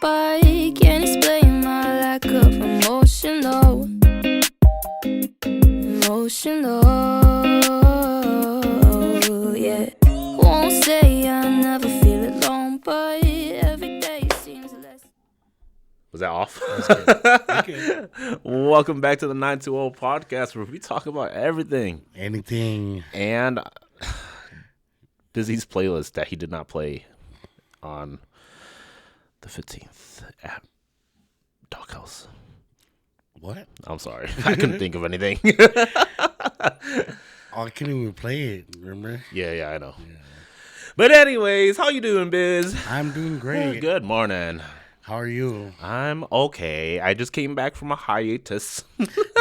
by. Can't explain my lack of emotional. Yeah. Won't say I never feel alone, but every day seems less. Was that off? That's good. Welcome back to the 920 podcast where we talk about everything. Anything. And Bizzy's playlist that he did not play on the 15th at Doghouse. What? I'm sorry. I couldn't think of anything. Oh, I couldn't even play it, remember? Yeah, I know. Yeah. But anyways, how you doing, Biz? I'm doing great. Good morning. How are you? I'm okay. I just came back from a hiatus.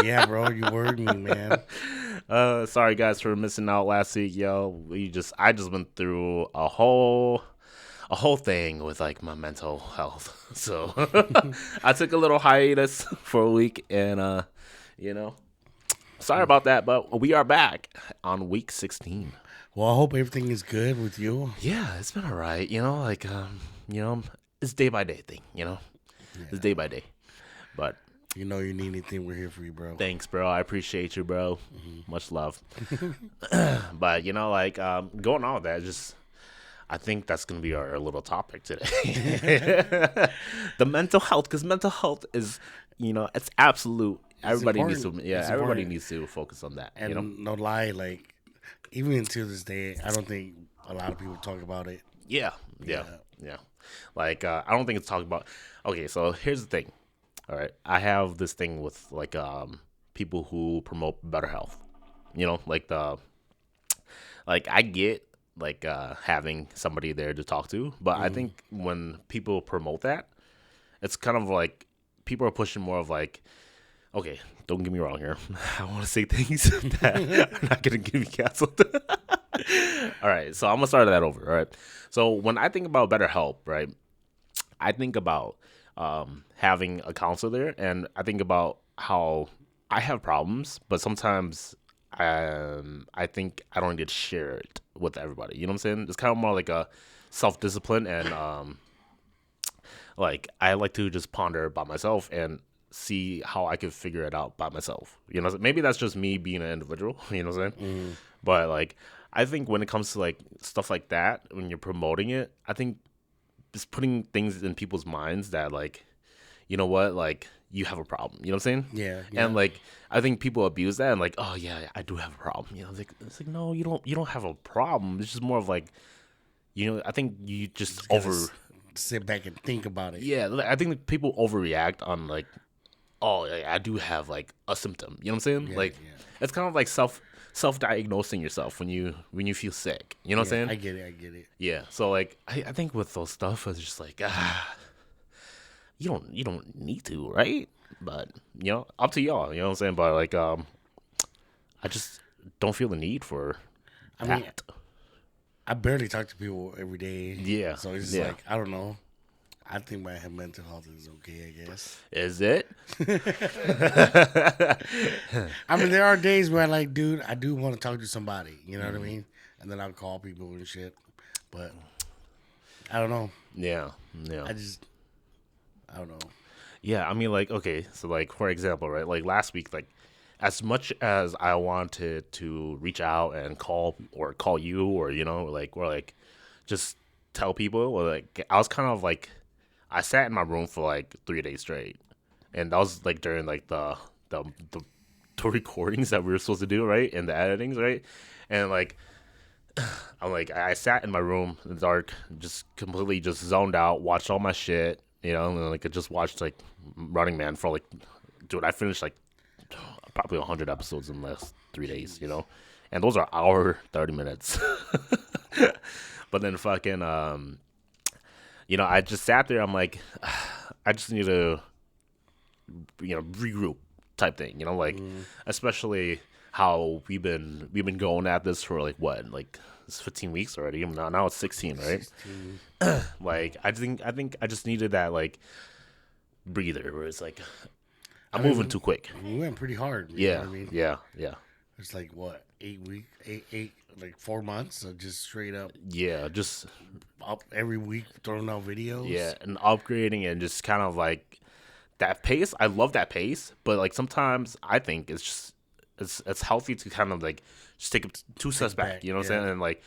Yeah, bro, you worried me, man. Sorry guys for missing out last week, yo. I just went through a whole thing with like my mental health. So I took a little hiatus for a week and sorry about that, but we are back on week 16. Well, I hope everything is good with you. Yeah, it's been all right, it's day by day thing, It's day by day. But You know you need anything, we're here for you, bro. thanks, bro. I appreciate you, bro. Much love. But going on with that, I think that's gonna be our little topic today. The mental health, because mental health is, it's absolute. Everybody needs to, everybody important. needs to focus on that. And no lie, like, even until this day, I don't think a lot of people talk about it. Yeah. Like, I don't think it's talked about. Okay, so here's the thing. All right, I have this thing with like people who promote better health. I get like having somebody there to talk to, but I think when people promote that, it's kind of like people are pushing more of like, okay, don't get me wrong here. I want to say things that are not going to get me canceled. All right, so I'm going to start that over, all right? So when I think about better health, right, I think about having a counselor there, and I think about how I have problems, but sometimes I think I don't get shared with everybody. You know what I'm saying? It's kind of more like a self-discipline, and like I like to just ponder by myself and see how I could figure it out by myself. Maybe that's just me being an individual. You know what I'm saying? But like I think when it comes to like stuff like that, when you're promoting it, I think just putting things in people's minds that like, you know what, like you have a problem. You know what I'm saying? Yeah. And like I think people abuse that and like, oh yeah, I do have a problem. It's like no, you don't have a problem. It's just more of like, I think you just sit back and think about it. Yeah, I think that people overreact on like, oh, I do have like a symptom. You know what I'm saying? It's kind of like self-diagnosing yourself when you feel sick. You know what I'm saying? I get it. Yeah. So like I think with those stuff it's just like you don't need to, right? But up to y'all, you know what I'm saying? But like I just don't feel the need for that. I mean, I barely talk to people every day. Yeah. So it's just like, I don't know. I think my mental health is okay, I guess. Is it? I mean, there are days where I do want to talk to somebody. You know what I mean? And then I'll call people and shit. But I don't know. Yeah. I don't know. Yeah, I mean, like, okay, so, like, for example, right, like, last week, like, as much as I wanted to reach out and call you or, just tell people, or, like, I was kind of, like, I sat in my room for, like, 3 days straight, and that was, like, during, like, the recordings that we were supposed to do, right, and the editings, right, and, like, I sat in my room in the dark, just completely just zoned out, watched all my shit, and like I just watched like Running Man for like, dude, I finished like probably 100 episodes in the last 3 days, and those are hour 30 minutes. But then fucking, I just sat there. I'm like, I just need to, regroup type thing, especially how we've been going at this for like what, like it's 15 weeks already. Now it's 16, right? 16. Like I think I just needed that like breather where it's like I'm moving too quick. We went pretty hard. Yeah, know what I mean? Yeah. It's like what, 8 weeks, eight, like 4 months of just straight up. Yeah, just up every week throwing out videos. Yeah, and upgrading and just kind of like that pace. I love that pace, but like sometimes I think it's just it's healthy to kind of like just take 2 steps back. You know what I'm saying? And like,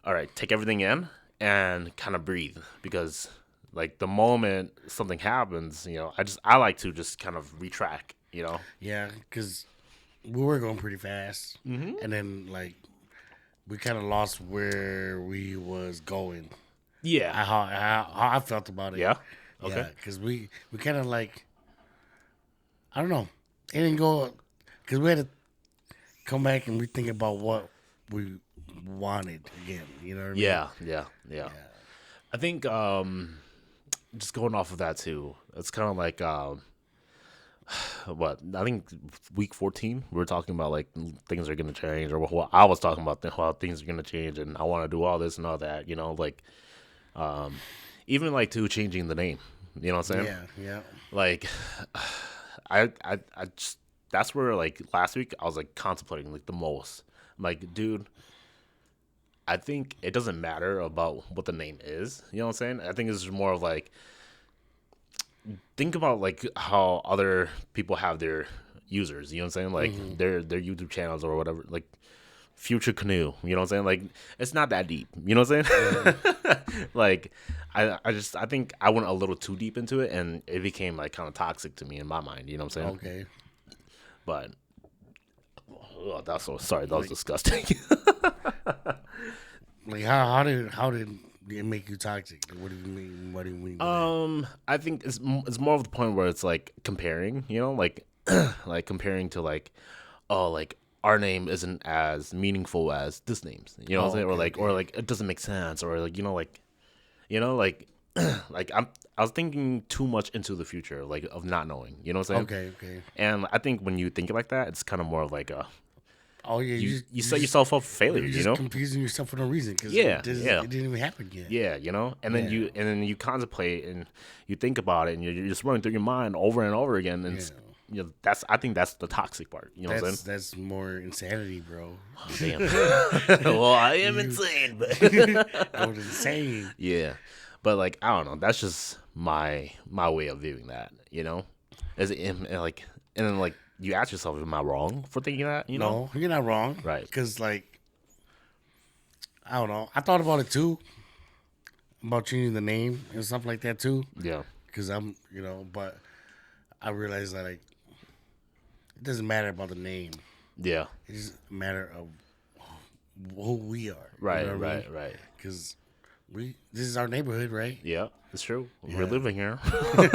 all right, take everything in and kind of breathe, because like the moment something happens, I like to just kind of retract. Yeah, because we were going pretty fast, and then like we kind of lost where we was going. Yeah. How I felt about it. Yeah. Okay. Yeah, because we kind of like, I don't know, it didn't go, because we had to come back and rethink about what we wanted again. You know what I mean? Yeah. I think just going off of that too, it's kind of like what I think week 14 we were talking about like things are gonna change, or what I was talking about how things are gonna change, and I want to do all this and all that. Like even like to changing the name. You know what I'm saying? Yeah. Like I just, that's where like last week I was like contemplating like the most. I'm like, dude, I think it doesn't matter about what the name is. You know what I'm saying? I think it's more of like, think about like how other people have their users. You know what I'm saying? Like their YouTube channels or whatever. Like Future Canoe. You know what I'm saying? Like it's not that deep. You know what I'm saying? Like I think I went a little too deep into it, and it became like kind of toxic to me in my mind. You know what I'm saying? Okay. But that's so sorry. That was disgusting. Like how did it make you toxic? What do you mean? What do you mean? I think it's more of the point where it's like comparing. Like like comparing to like, oh, like our name isn't as meaningful as this name's. You know what I'm saying? Okay, Or like it doesn't make sense, or like like like I was thinking too much into the future, like of not knowing. You know what I'm saying? Okay. And I think when you think it like that, it's kind of more of like a, Oh yeah, you set yourself up for failure. You're just confusing yourself for no reason, because it didn't even happen yet. Yeah. And then you contemplate and you think about it, and you're just running through your mind over and over again. And I think that's the toxic part. You know what I'm saying? That's more insanity, bro. Oh, damn. Well, I am insane, but I was insane. yeah. But like, I don't know. That's just my way of viewing that. As and like, and then like, you ask yourself, am I wrong for thinking that? No, you're not wrong. Right. Because like, I don't know. I thought about it too, about changing the name and stuff like that too. Yeah. Because but I realized that like, it doesn't matter about the name. Yeah. It's just a matter of who we are. Right. You know what I mean? Right. Because this is our neighborhood, right? Yeah, it's true. We're living here. I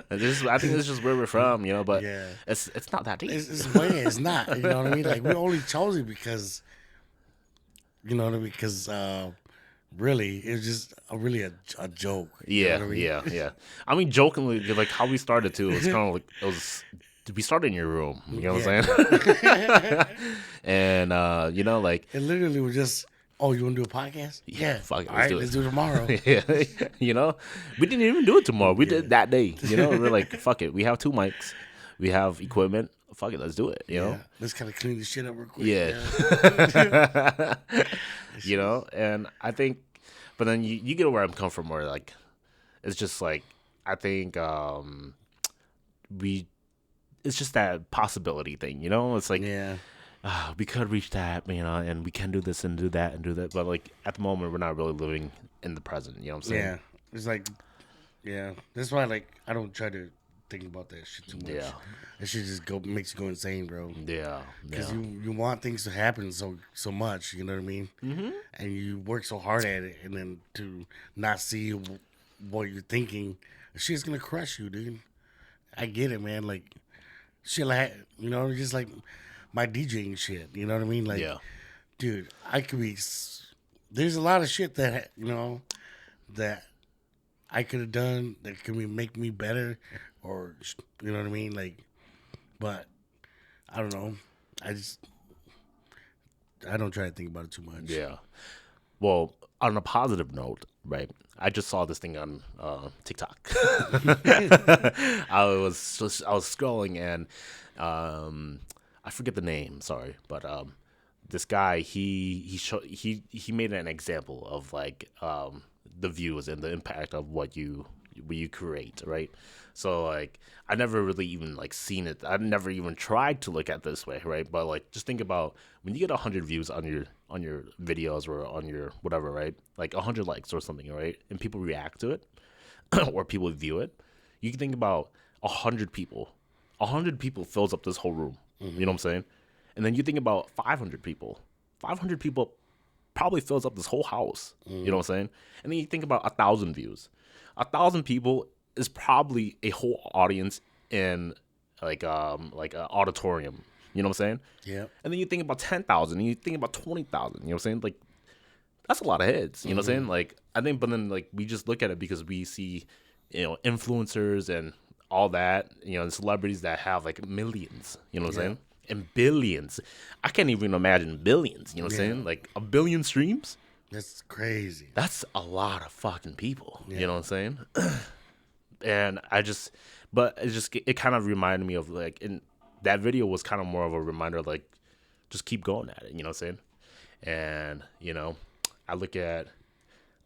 think this is just where we're from, but it's not that deep. It's not. You know what I mean? Like, we only chose it because, you know what I mean? Because really, it was just a joke. You know what I mean? Yeah. I mean, jokingly, like how we started too. It was kind of like we started in your room. You know what I'm saying? And like it literally was just. Oh, you want to do a podcast? Yeah, fuck it. All right, let's do it tomorrow. Yeah, we didn't even do it tomorrow. We did it that day. We're like, fuck it. We have 2 mics. We have equipment. Fuck it, let's do it. You know, let's kind of clean this shit up real quick. Yeah. And I think, but then you get where I'm coming from. Where like, it's just like, I think it's just that possibility thing. It's like, we could reach that, and we can do this and do that and do that. But like at the moment, we're not really living in the present. You know what I'm saying? Yeah, it's like, that's why like I don't try to think about that shit too much. Yeah, that shit just makes you go insane, bro. Yeah, because you want things to happen so much. You know what I mean? Mm-hmm. And you work so hard at it, and then to not see what you're thinking, shit's gonna crush you, dude. I get it, man. Like shit, like just like. My DJing shit, you know what I mean? Like, dude, I could be. There's a lot of shit that that I could have done that could make me better, or you know what I mean? Like, but I don't know. I don't try to think about it too much. Yeah. Well, on a positive note, right? I just saw this thing on TikTok. I was scrolling and I forget the name, sorry, but this guy, he made an example of like the views and the impact of what you create, right? So like I never really even like seen it. I've never even tried to look at it this way, right? But like just think about when you get 100 views on your videos or on your whatever, right? Like 100 likes or something, right? And people react to it or people view it. You can think about 100 people. 100 people fills up this whole room. You know what I'm saying? And then you think about 500 people. 500 people probably fills up this whole house. You know what I'm saying? And then you think about 1,000 views. 1,000 people is probably a whole audience in like an auditorium. You know what I'm saying? Yeah. And then you think about 10,000 and you think about 20,000. You know what I'm saying? Like that's a lot of heads. You know what I'm saying? Like I think, but then like we just look at it because we see, influencers and all that, and celebrities that have like millions. You know what I'm saying? And billions. I can't even imagine billions. You know what I'm saying? Like 1 billion streams. That's crazy. That's a lot of fucking people. You know what I'm saying? And it kind of reminded me of like, and that video was kind of more of a reminder of like, just keep going at it. You know what I'm saying? And, I look at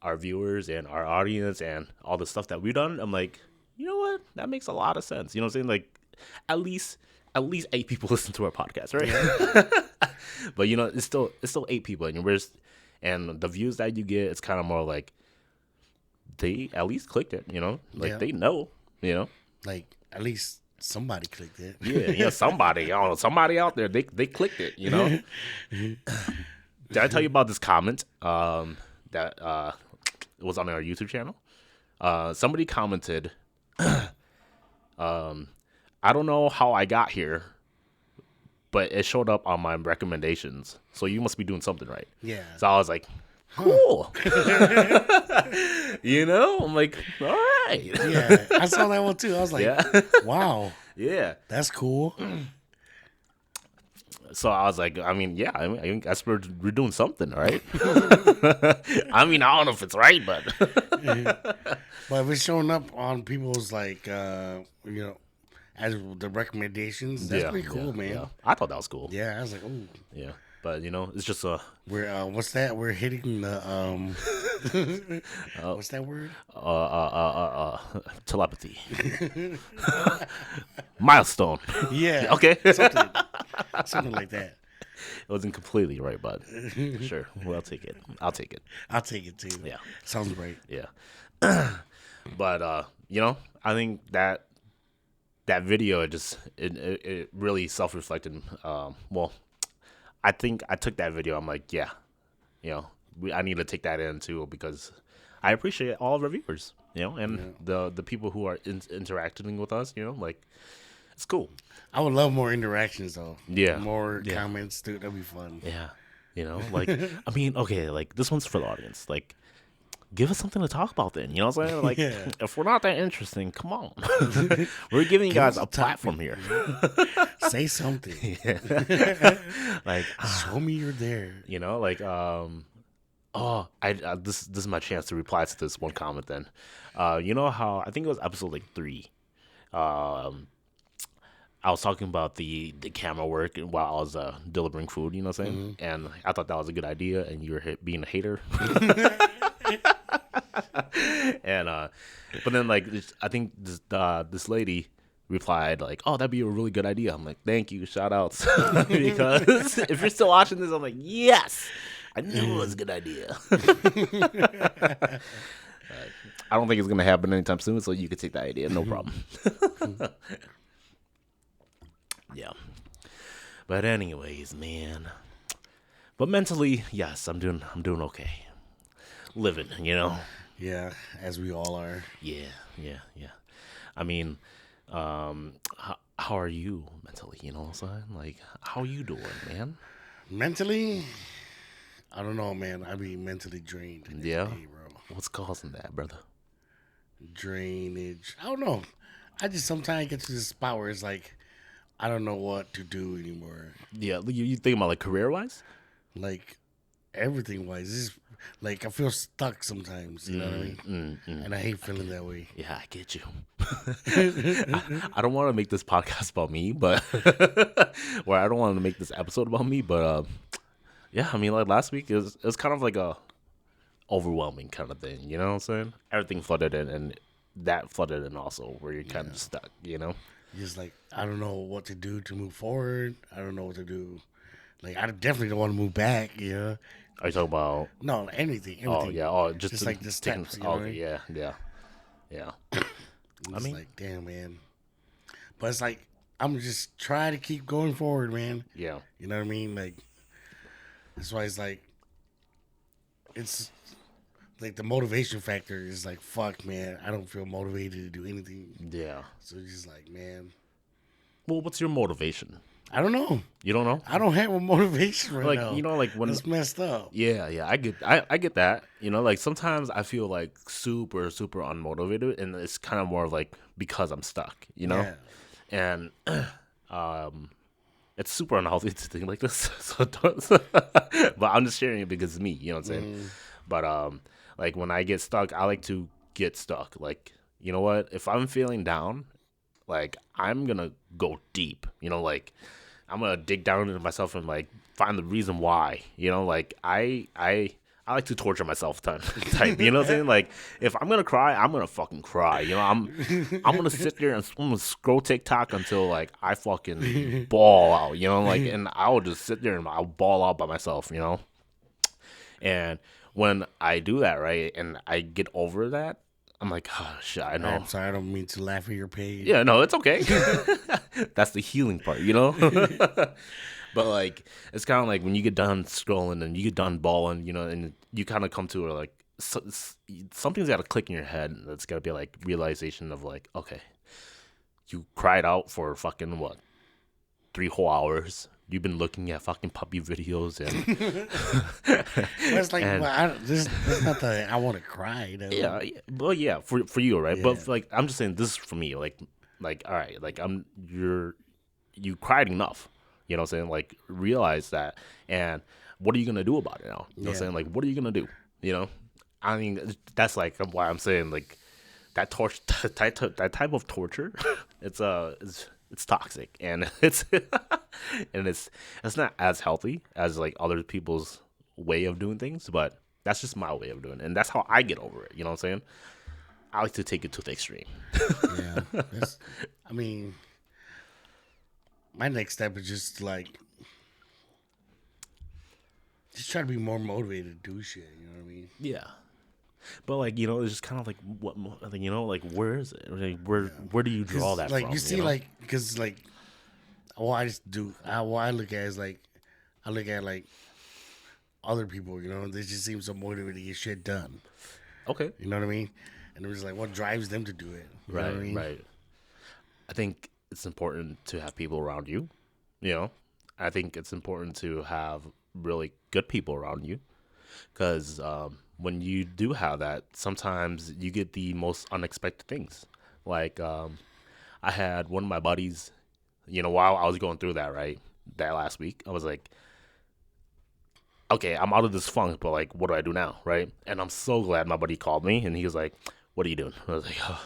our viewers and our audience and all the stuff that we've done. I'm like, you know what? That makes a lot of sense. You know what I'm saying? Like, at least 8 people listen to our podcast, right? Yeah. But it's still 8 people, and the views that you get, it's kind of more like they at least clicked it, they know, like at least somebody clicked it. Yeah, somebody out there, they clicked it, Did I tell you about this comment that was on our YouTube channel? Somebody commented, I don't know how I got here, but it showed up on my recommendations. So you must be doing something right. Yeah. So I was like, cool. I'm like, all right. Yeah, I saw that one too. I was like, wow. Yeah. That's cool. So I was like, I guess we're doing something, right? I don't know if it's right, but. But if it's showing up on people's like, as the recommendations, that's pretty cool, man. Yeah. I thought that was cool. Yeah, I was like, oh. Yeah, but it's just we're what's that? We're hitting the what's that word? Telepathy. Milestone. Yeah. Okay. Something like that. It wasn't completely right, but sure. Well, I'll take it. I'll take it too. Yeah. Sounds right. Yeah. But I think that video it really self-reflected. I think I took that video. I'm like, yeah, I need to take that in too because I appreciate all of our viewers, and the people who are interacting with us, like it's cool. I would love more interactions though. Yeah, more comments, dude. That'd be fun. Yeah, like okay, like this one's for the audience, like. Give us something to talk about then. You know what I'm saying? Like, if we're not that interesting, come on. We're giving you guys a platform here. Say something. Like, show me you're there. This is my chance to reply to this one comment then. You know how, I think it was episode like 3. I was talking about the camera work while I was delivering food, you know what I'm saying? And I thought that was a good idea, and you were being a hater. And but then like I think this lady replied like, oh, that'd be a really good idea. I'm like, thank you, shout outs. Because if you're still watching this, I'm like, yes, I knew it was a good idea. I don't think it's gonna happen anytime soon, so you can take that idea, no problem. Yeah, but anyways, man, but mentally, yes, I'm doing okay, living, Yeah, as we all are. Yeah. I mean, how are you mentally? You know what I'm saying? Like, how are you doing, man? Mentally, I don't know, man. I be mentally drained. Yeah, day, bro. What's causing that, brother? Drainage. I don't know. I just sometimes get to this spot where it's like, I don't know what to do anymore. Yeah, you think about like career wise? Like everything wise. This is, like I feel stuck sometimes, you know what I mean? And I hate feeling that way. Yeah, I get you. I don't want to make this podcast about me, but or I don't want to make this episode about me, but Yeah, I mean, like last week it was kind of like a overwhelming kind of thing. You know what I'm saying? Everything flooded in, and that flooded in also, where you're kind of stuck. You know? Just like I don't know what to do to move forward. I don't know what to do. Like I definitely don't want to move back. Are you talking about? No, anything. Oh yeah. Oh, Just like the taking. steps. Oh, okay, yeah, yeah, yeah. I It's mean, like damn, man. But it's like I'm just trying to keep going forward, man. yeah, You know what I mean? Like that's why it's like the motivation factor is like fuck, man. I don't feel motivated to do anything. yeah. So it's just like, man, Well, what's your motivation? I don't know. You don't know? I don't have a motivation right Like now. you know, like when That's messed up. yeah, yeah, I get that. You know, like sometimes I feel like super, super unmotivated, and it's kind of more of like because I'm stuck. You know, and it's super unhealthy to think like this. So don't, but I'm just sharing it because it's me. You know what I'm saying? But like when I get stuck, I like to get stuck. Like you know what? If I'm feeling down, like I'm gonna go deep. You know, like I'm gonna dig down into myself and like find the reason why. You know, like I like to torture myself type. You know what I'm saying? Like if I'm gonna cry, I'm gonna fucking cry. You know, I'm gonna sit there and I'm gonna scroll TikTok until like I fucking ball out. You know, like and I'll just sit there and I'll ball out by myself. You know, and when I do that right and I get over that, I'm like, oh shit, I know. I'm sorry, I don't mean to laugh at your pain. Yeah, no, it's okay. That's the healing part, you know? But, like, it's kind of like when you get done scrolling and you get done balling, you know, and you kind of come to, like, something's got to click in your head. That's got to be, like, realization of, like, okay, you cried out for fucking, what, 3 whole hours. You've been looking at fucking puppy videos and It's like, this is not the I want to cry. Though. yeah, well, yeah, for you, right? Yeah. But like, I'm just saying this is for me. Like, all right, like you cried enough. You know what I'm saying? Like, realize that, and what are you gonna do about it now? You know what I'm saying? Like, what are you gonna do? You know, I mean, that's like why I'm saying like that that type of torture. It's toxic and it's not as healthy as like other people's way of doing things, but that's just my way of doing it, and that's how I get over it. You know what I'm saying? I like to take it to the extreme. Yeah, I mean, my next step is just like just try to be more motivated to do shit. You know what I mean? Yeah. But like you know, it's just kind of like what you know, like where is it? Like where do you draw that like, from? You see, you know? like because like what I just do, what I look at is like I look at like other people. You know, they just seem so motivated to get shit done. Okay. You know what I mean? And it was like, what drives them to do it? You know Right. what I mean? Right. I think it's important to have people around you. You know, I think it's important to have really good people around you because when you do have that, sometimes you get the most unexpected things. Like I had one of my buddies, you know, while I was going through that, right, that last week, I was like, okay, I'm out of this funk, but like, what do I do now, right? And I'm so glad my buddy called me, and he was like, what are you doing? I was like, oh,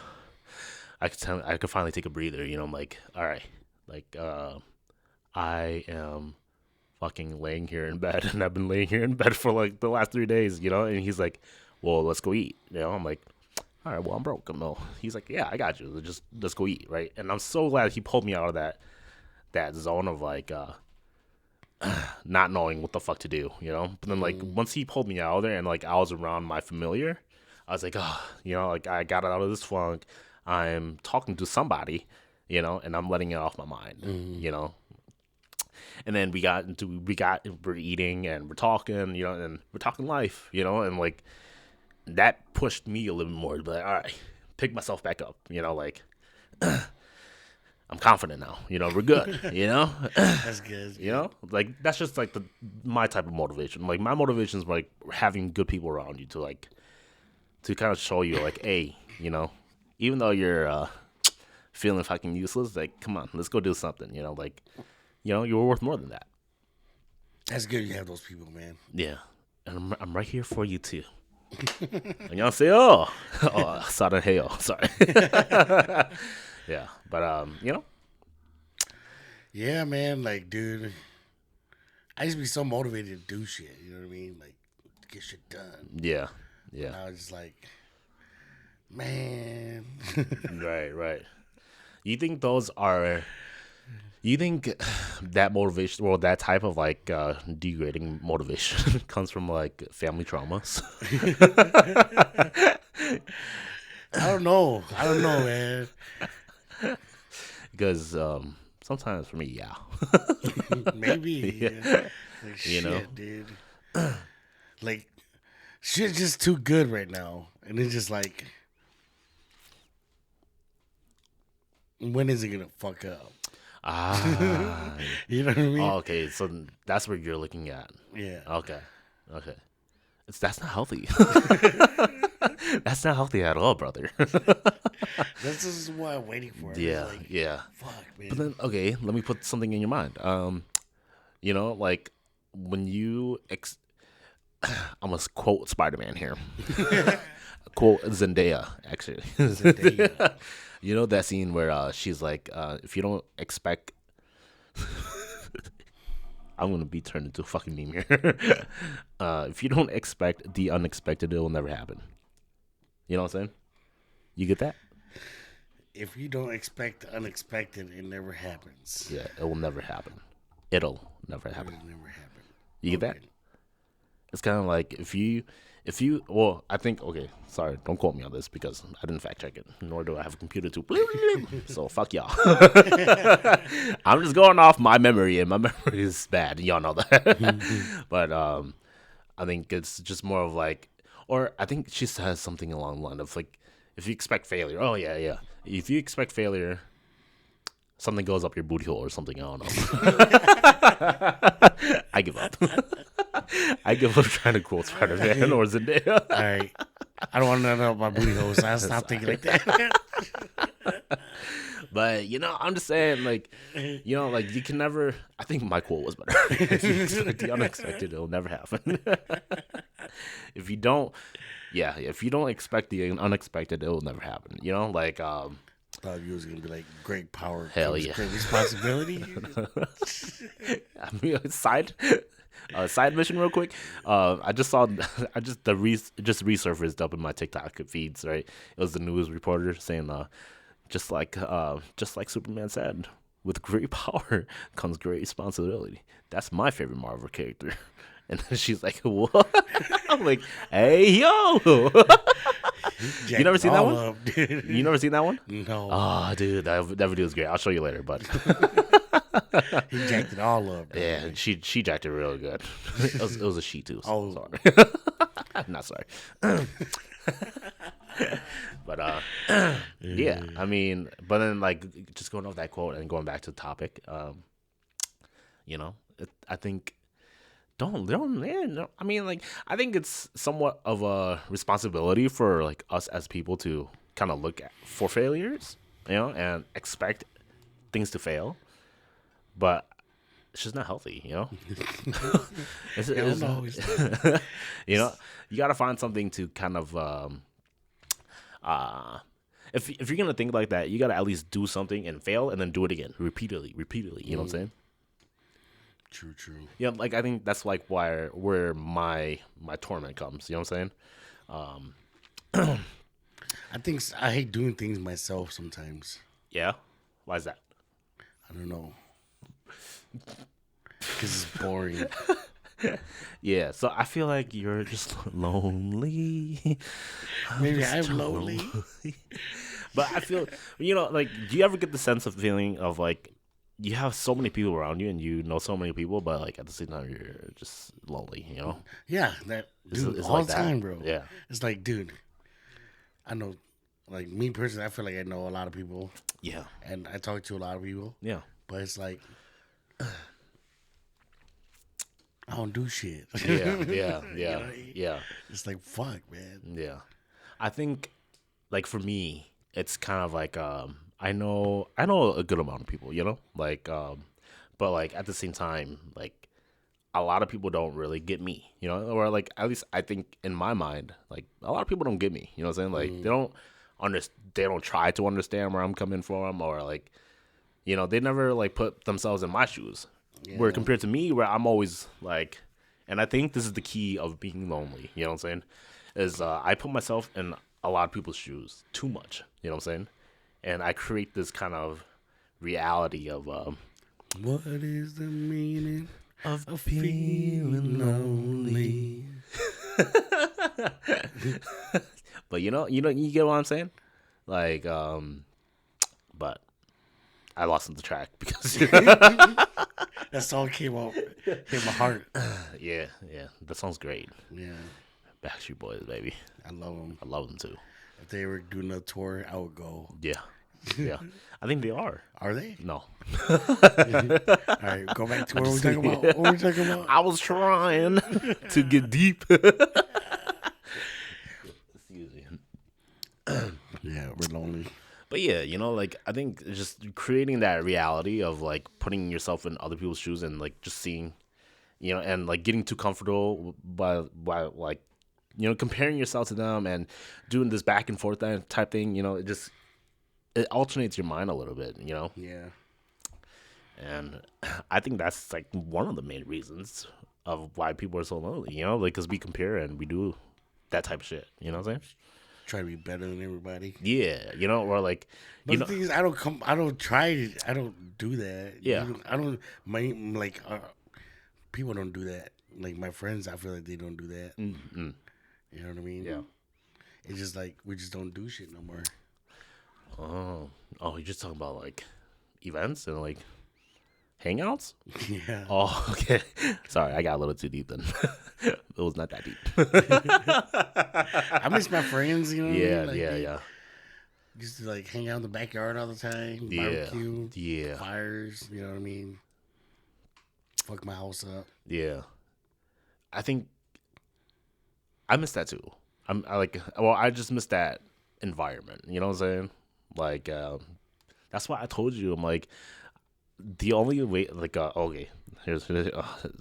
I could finally take a breather, you know. I'm like, all right, like, I am fucking laying here in bed, and I've been laying here in bed for like the last 3 days, you know. And he's like, well, let's go eat, you know. I'm like, all right, well, I'm broke. No, he's like, yeah, I got you. Let's go eat, right? And I'm so glad he pulled me out of that zone of like not knowing what the fuck to do, you know. But then like once he pulled me out of there and like I was around my familiar, I was like, oh, you know, like I got out of this funk. I'm talking to somebody, you know, and I'm letting it off my mind, you know. And then we're eating and we're talking, you know, and we're talking life, you know, and like that pushed me a little more to be like, all right, pick myself back up, you know, like I'm confident now, you know, we're good, you know. That's good. You know, like that's just like my type of motivation. Like my motivation is like having good people around you to kind of show you like, hey, you know, even though you're feeling fucking useless, like come on, let's go do something, you know, like. You know, you're worth more than that. That's good you have those people, man. Yeah. And I'm right here for you, too. 안녕하세요. Oh, 사랑해요. Sorry. Yeah. But, you know. Yeah, man. Like, dude, I used to be so motivated to do shit. You know what I mean? Like get shit done. Yeah. Yeah. Now it's just like, man. Right. You think those are? You think that motivation, well, that type of like degrading motivation comes from like family traumas? I don't know, man. Because sometimes for me, yeah. Maybe. Yeah. Yeah. Like, You shit, know? dude. Like, shit's just too good right now. And it's just like, when is it going to fuck up? Ah. You know what I mean? Okay, so that's what you're looking at. Yeah. Okay. That's not healthy. That's not healthy at all, brother. This is what I'm waiting for. Yeah, It's like, yeah. fuck, man. But then, okay, let me put something in your mind. You know, like when you, I'm gonna quote Spider-Man here. Quote Zendaya, actually. Zendaya. You know that scene where she's like, if you don't expect, I'm gonna be turned into a fucking meme here. If you don't expect the unexpected, it will never happen. You know what I'm saying? You get that? If you don't expect the unexpected, it never happens. Yeah, it will never happen. It'll never happen. It'll never happen. You get that? It's kind of like if you, well, I think, okay, sorry, don't quote me on this because I didn't fact check it, nor do I have a computer to, so fuck y'all. I'm just going off my memory, and my memory is bad. Y'all know that. But I think it's just more of like, or I think she says something along the line of like, if you expect failure, oh yeah. If you expect failure, something goes up your booty hole or something. I don't know. I give up. I give up trying to quote Spider-Man or Zendaya. All right. I don't want to know about booty holes. So I'll stop thinking like that. But, you know, I'm just saying, like, you know, like, you can never, I think my quote was better. If you expect the unexpected, it'll never happen. If you don't expect the unexpected, it'll never happen. You know, like, Thought you was gonna be like, great power, Hell comes yeah. great responsibility. I mean, side mission real quick. I just resurfaced up in my TikTok feeds, right? It was the news reporter saying, just like Superman said, with great power comes great responsibility. That's my favorite Marvel character. And then she's like, what? I'm like, hey, yo. You never seen that one? Up, dude. You never seen that one? No. Oh, dude, that video is great. I'll show you later, but He jacked it all up. Dude. yeah, she jacked it real good. It was a she too. So Oh. sorry. Not sorry. But yeah, I mean, but then like just going off that quote and going back to the topic, you know, I think don't I mean, like, I think it's somewhat of a responsibility for like us as people to kind of look at for failures, you know, and expect things to fail, but it's just not healthy, you know. No. You know, you gotta find something to kind of if you're gonna think like that, you gotta at least do something and fail and then do it again repeatedly. You know what I'm saying? True. Yeah, like I think that's like where my torment comes. You know what I'm saying? I hate doing things myself sometimes. Yeah. Why is that? I don't know. Because it's boring. Yeah. So I feel like you're just lonely. Maybe I'm lonely. But I feel, you know, like, do you ever get the sense of feeling of like you have so many people around you and you know so many people, but like at the same time you're just lonely, you know? Yeah, that dude, It's all like the that. time, bro. Yeah. It's like, dude, I know, like me personally, I feel like I know a lot of people, Yeah. and I talk to a lot of people, Yeah. but it's like I don't do shit. Yeah. It's like, fuck, man. Yeah. I think, like, for me, it's kind of like I know a good amount of people, you know, like but like at the same time, like a lot of people don't really get me, you know, or like at least I think in my mind, like a lot of people don't get me, you know what I'm saying? Like they don't try to understand where I'm coming from, or like, you know, they never like put themselves in my shoes. Where compared to me, where I'm always like, and I think this is the key of being lonely. You know what I'm saying? Is I put myself in a lot of people's shoes too much. You know what I'm saying? And I create this kind of reality of what is the meaning of feeling lonely? But you get what I'm saying? Like, but I lost the track because That song came out hit my heart. yeah, that song's great. Yeah, Backstreet Boys, baby. I love them. I love them too. If they were doing a tour, I would go. Yeah. I think they are. Are they? No. All right, go back to what we're talking about. What we're talking about? I was trying to get deep. Excuse me. Yeah, we're lonely. But yeah, like I think just creating that reality of like putting yourself in other people's shoes and like just seeing, and like getting too comfortable by like, comparing yourself to them and doing this back and forth type thing, it alternates your mind a little bit, Yeah. And I think that's like one of the main reasons of why people are so lonely, like because we compare and we do that type of shit. You know what I'm saying? Try to be better than everybody. Yeah, or like, But the thing is, I don't do that. Yeah. People don't do that. Like my friends, I feel like they don't do that. Mm-hmm. You know what I mean? Yeah. It's just like we just don't do shit no more. Oh, you're just talking about like events and like hangouts? Yeah. Oh, okay. Sorry, I got a little too deep then. It was not that deep. I miss my friends, Yeah, like, yeah. Used to like hang out in the backyard all the time, Yeah. barbecue, Yeah. fires, you know what I mean? Fuck my house up. Yeah. I think I miss that too. I just miss that environment. You know what I'm saying? Like, that's why I told you. I'm like, the only way, like, okay, here's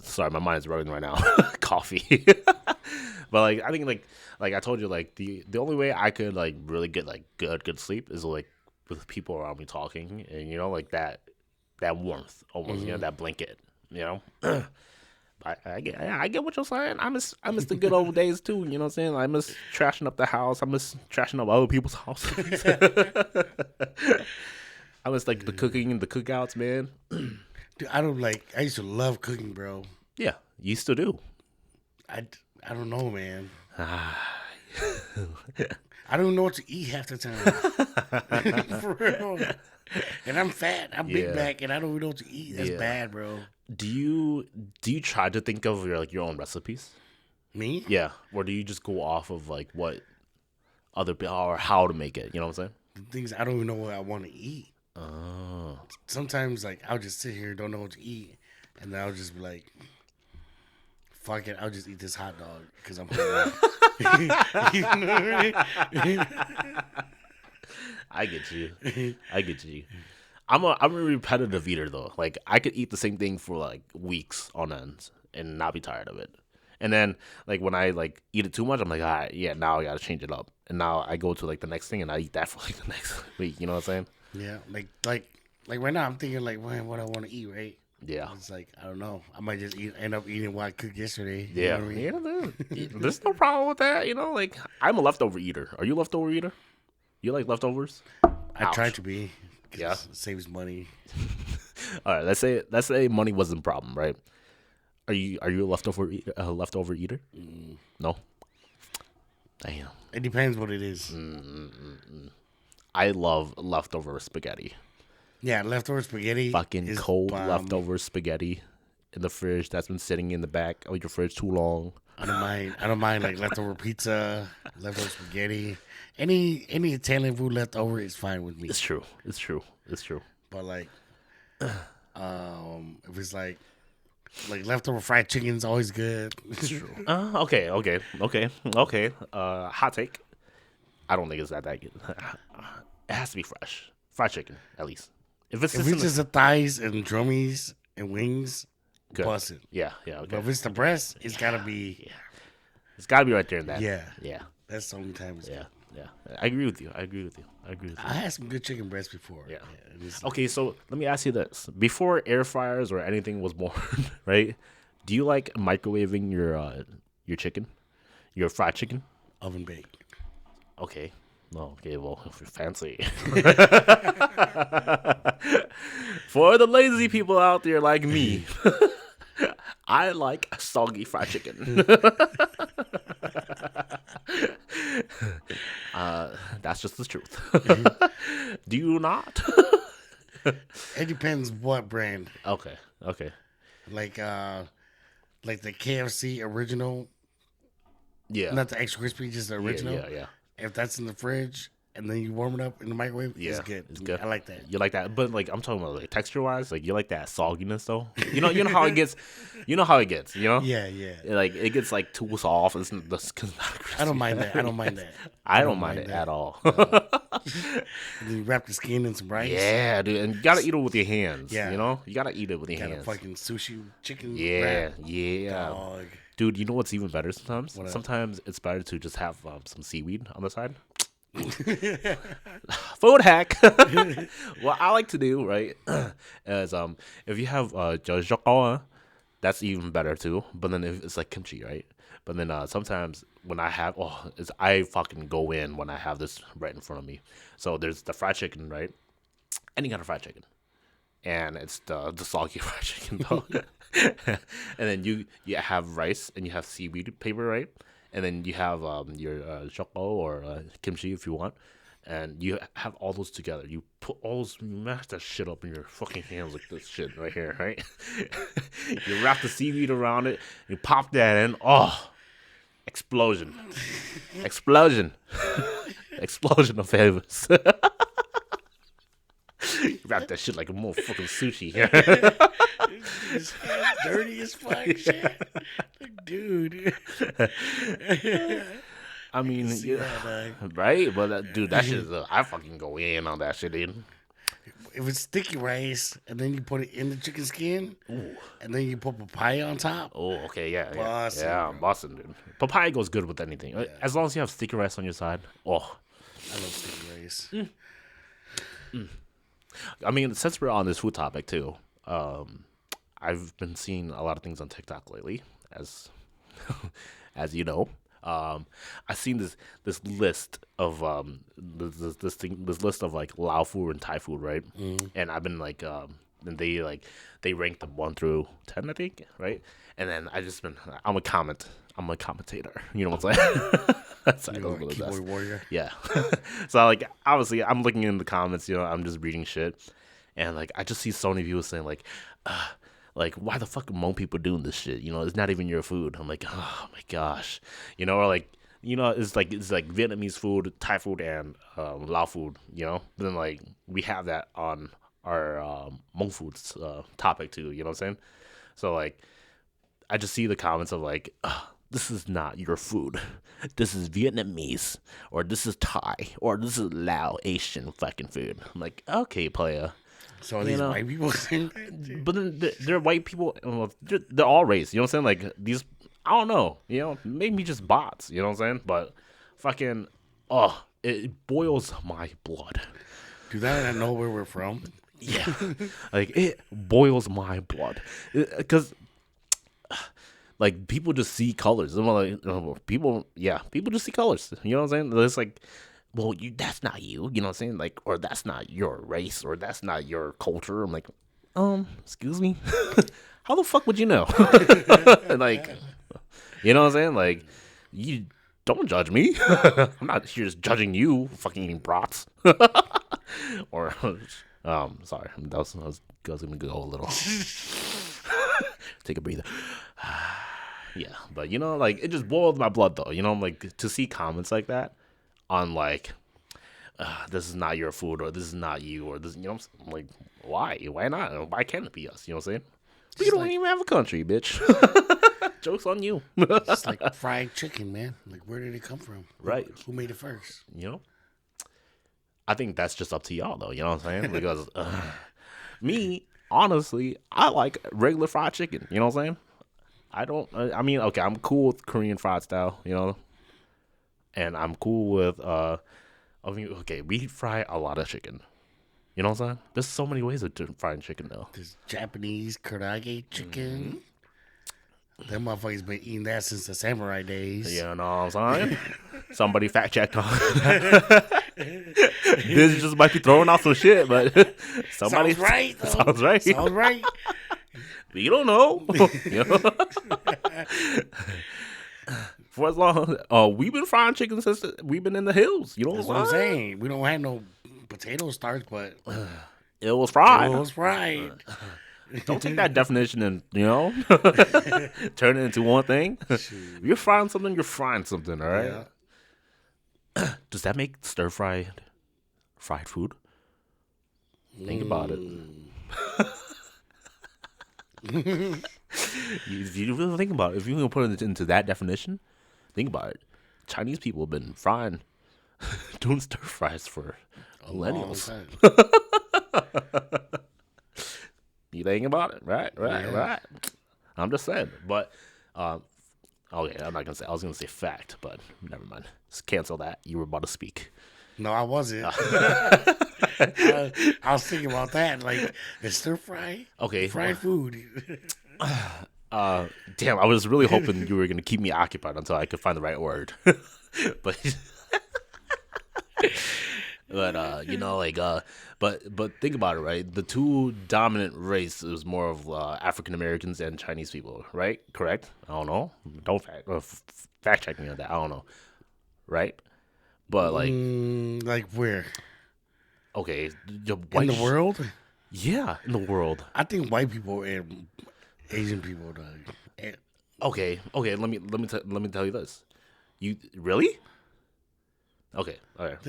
sorry, my mind is running right now. Coffee. But like, I think like I told you, like the only way I could like really get like good sleep is like with people around me talking, and like that warmth almost, that blanket, I get what you're saying. I miss the good old days too. You know what I'm saying? I miss trashing up the house. I miss trashing up other people's houses. I miss like the cooking and the cookouts, man. Dude, I used to love cooking, bro. Yeah, you still do. I don't know, man. I don't know what to eat half the time. For real. And I'm fat. I'm big back, and I don't even know what to eat. That's bad, bro. Do you try to think of your own recipes? Me? Yeah. Or do you just go off of like what other people or how to make it? You know what I'm saying? The things I don't even know what I want to eat. Oh. Sometimes like I'll just sit here and don't know what to eat, and then I'll just be like, "Fuck it, I'll just eat this hot dog because I'm hungry." You know what I mean? I get you. I'm a repetitive eater though. Like I could eat the same thing for like weeks on end and not be tired of it. And then like when I like eat it too much, I'm like, all right, yeah, now I gotta change it up. And now I go to like the next thing and I eat that for like the next week. You know what I'm saying? Yeah, like right now I'm thinking like, man, what I want to eat, right? Yeah. It's like I don't know. I might just end up eating what I cooked yesterday. Yeah. You know what I mean? There's no problem with that. Like I'm a leftover eater. Are you a leftover eater? You like leftovers? I try to be. Yeah. It saves money. All right. Let's say money wasn't a problem, right? Are you a leftover eater? No. Damn. It depends what it is. I love leftover spaghetti. Yeah, leftover spaghetti. Fucking cold leftover spaghetti in the fridge that's been sitting in the back of your fridge too long. I don't mind like leftover pizza, leftover spaghetti. Any Italian food left over is fine with me. It's true. But like, if it's like leftover fried chicken's always good. It's true. Okay. Hot take. I don't think it's that good. It has to be fresh. Fried chicken, at least. If it's just the thighs and drummies and wings, good. Bust it. Yeah. Okay. But if it's the breast, it's gotta be. Yeah. It's gotta be right there in that. Yeah. Yeah. That's the only time. Yeah. Yeah, I agree with you. I had some good chicken breast before. Yeah. It's- Okay, so let me ask you this: before air fryers or anything was born, right? Do you like microwaving your chicken, your fried chicken? Oven baked. Okay. No, okay, well, if you're fancy. For the lazy people out there like me, I like soggy fried chicken. That's just the truth. Do you not? It depends what brand. Okay, okay. Like the KFC original, Yeah. not the extra crispy, just the original. Yeah. If that's in the fridge and then you warm it up in the microwave, Yeah, it's good. it's good. I like that. You like that, but like I'm talking about like texture wise, like you like that sogginess though. You know how it gets. You know how it gets. You know. Yeah, yeah. Like it gets like too soft. It's not I don't mind that. I don't mind that. I don't mind it at all. And then you wrap the skin in some rice. Yeah, dude, and you gotta eat it with your hands. Yeah. You know, you gotta eat it with your Got a hands. fucking sushi chicken Yeah, wrap. yeah. Dog. Dude, you know what's even better sometimes? What? Sometimes it's better to just have some seaweed on the side. Food hack. What I like to do, right, is if you have Chubbicheekp, that's even better too. But then if it's like kimchi, right? But then sometimes when I have I fucking go in when I have this right in front of me. So there's the fried chicken, right? Any kind of fried chicken. And it's the soggy fried chicken though. And then you have rice and you have seaweed paper, right? And then you have your chokpo or kimchi if you want, and you have all those together. You put all those, you mash that shit up in your fucking hands like this shit right here, right? You wrap the seaweed around it, you pop that in. Oh, explosion, explosion, explosion of flavors. You wrap that shit like a motherfucking sushi. His hands dirty as fuck, shit. Like, dude. I mean, Yeah, dog. right? But dude, that shit is, I fucking go in on that shit, dude. If it's sticky rice and then you put it in the chicken skin, and then you put papaya on top. Oh, okay, yeah. Bussin', Yeah, bro. bussin', dude. Papaya goes good with anything. As long as you have sticky rice on your side. Oh, I love sticky rice. I mean, since we're on this food topic too, I've been seeing a lot of things on TikTok lately, as as you know. I've seen this list of this list of like Lao food and Thai food, right? And I've been like, and they rank them 1 through 10, I think, right? And then I'm a commentator. You know what I'm saying? That's how it goes with the best. Keyboard warrior. Yeah. So like obviously I'm looking in the comments, you know, I'm just reading shit. And like I just see so many people saying like why the fuck are Hmong people doing this shit? You know, it's not even your food. I'm like, oh my gosh. You know, or like you know, it's like Vietnamese food, Thai food and Lao food, you know? But then like we have that on our Hmong foods topic too, you know what I'm saying? So like I just see the comments of like, this is not your food. This is Vietnamese, or this is Thai, or this is Lao Asian fucking food. I'm like, okay, playa. So are these know. white people saying that too? But then they're white people. Well, they're all race. You know what I'm saying? Like these, I don't know. You know, maybe just bots. You know what I'm saying? But fucking, it boils my blood. Do they not know where we're from? Yeah, like it boils my blood because. Like people just see colors. I'm like, people just see colors. You know what I'm saying? It's like, well, that's not you. You know what I'm saying? Like, or that's not your race, or that's not your culture. I'm like, excuse me, how the fuck would you know? Like, you know what I'm saying? Like, you don't judge me. I'm not here just judging you, fucking eating brats. Or, sorry, I was gonna go a little. Take a breather. Yeah, but you know, like it just boiled my blood though. You know, like to see comments like that on like, this is not your food, or this is not you, or this. You know, I'm like, why? Why not? Why can't it be us? You know what I'm saying? We don't even have a country, bitch. Joke's on you. It's like fried chicken, man. Like, where did it come from? Right. Who made it first? You know, I think that's just up to y'all though. You know what I'm saying? Because me, honestly, I like regular fried chicken. You know what I'm saying? I mean, okay, I'm cool with Korean fried style, you know, and I'm cool with I mean, okay, we fry a lot of chicken. You know what I'm saying? There's so many ways of frying chicken though. There's Japanese karaage chicken. Them motherfuckers been eating that since the samurai days. You know what I'm saying? Somebody fact checked on this. Just might be throwing out some shit, but somebody Sounds right. Though. Sounds right. Sounds right. You don't know. You know? For as long, we've been frying chicken since we've been in the hills. You know That's what I'm saying. We don't have no potato starch, but it was fried. it was fried. Don't take that definition and turn it into one thing. If you're frying something, you're frying something. All right. Yeah. Does that make stir fried food? Think about it. If you really think about it, if you're gonna put it into that definition, think about it. Chinese people have been frying, doing stir fries for millennials. You think about it, right? I'm just saying, but okay, I'm not gonna say. I was gonna say fact, but never mind. Just cancel that. You were about to speak. No, I wasn't. I was thinking about that, like it's stir fry. Okay, fried food. Damn, I was really hoping you were gonna keep me occupied until I could find the right word, but. But but think about it, right? The two dominant race is more of African Americans and Chinese people, right? Correct? I don't know. Don't fact check me on that. I don't know, right? But like where? Okay, In the world? Yeah, in the world. I think white people and Asian people. Okay. Let me tell you this. You really? Okay, all right.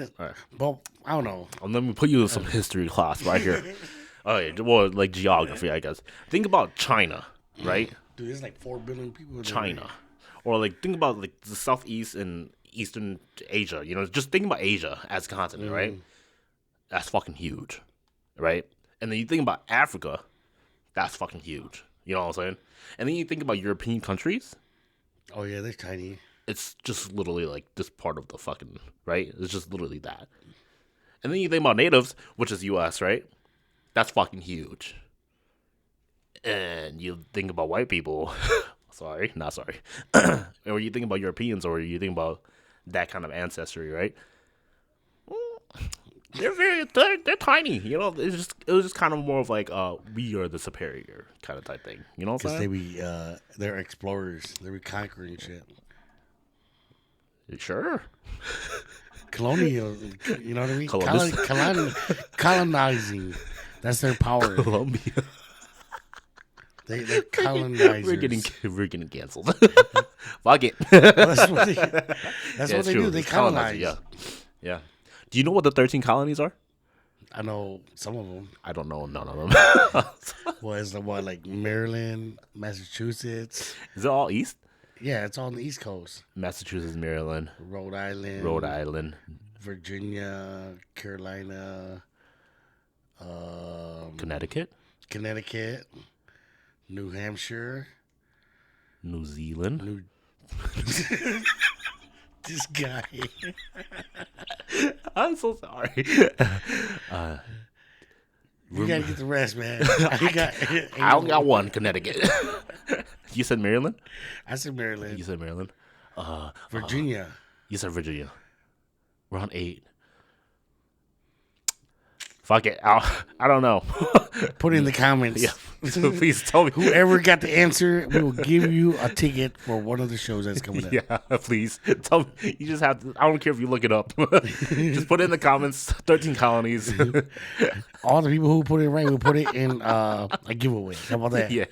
Well, I don't know. Let me put you in some history class right here. Okay, well, like geography, I guess. Think about China, right? Dude, there's like 4 billion people there. China. Or like think about like the Southeast and Eastern Asia. You know, just think about Asia as a continent, right? That's fucking huge, right? And then you think about Africa, that's fucking huge. You know what I'm saying? And then you think about European countries. Oh yeah, they're tiny. It's just literally like this part of the fucking, right? It's just literally that. And then you think about natives, which is U.S., right? That's fucking huge. And you think about white people. Not sorry. Or you think about Europeans, or you think about that kind of ancestry, right? They're tiny. You know, it was just kind of more of like we are the superior kind of type thing. You know what I'm saying? Because they're explorers. They be conquering shit. Sure. Colonial, you know what I mean? Colonizing. That's their power. Colombia. They're colonizers. We're getting canceled. Fuck it. That's what they do. They colonize. Yeah. Do you know what the 13 colonies are? I know some of them. I don't know none of them. What is the one like Maryland, Massachusetts? Is it all east? Yeah, it's on the East Coast. Massachusetts, Maryland, Rhode Island, Virginia, Carolina, Connecticut, New Hampshire, New Zealand. This guy. I'm so sorry. You gotta get the rest, man. I only got one, Connecticut. You said Maryland? I said Maryland. You said Maryland? Virginia. You said Virginia. We're on 8. Fuck it. I don't know. Put it in the comments. Yeah. So please tell me. Whoever got the answer, we will give you a ticket for one of the shows that's coming up. Yeah, please. Tell me. You just have to. I don't care if you look it up. Just put it in the comments. 13 colonies. All the people who put it right will put it in a giveaway. How about that? Yeah.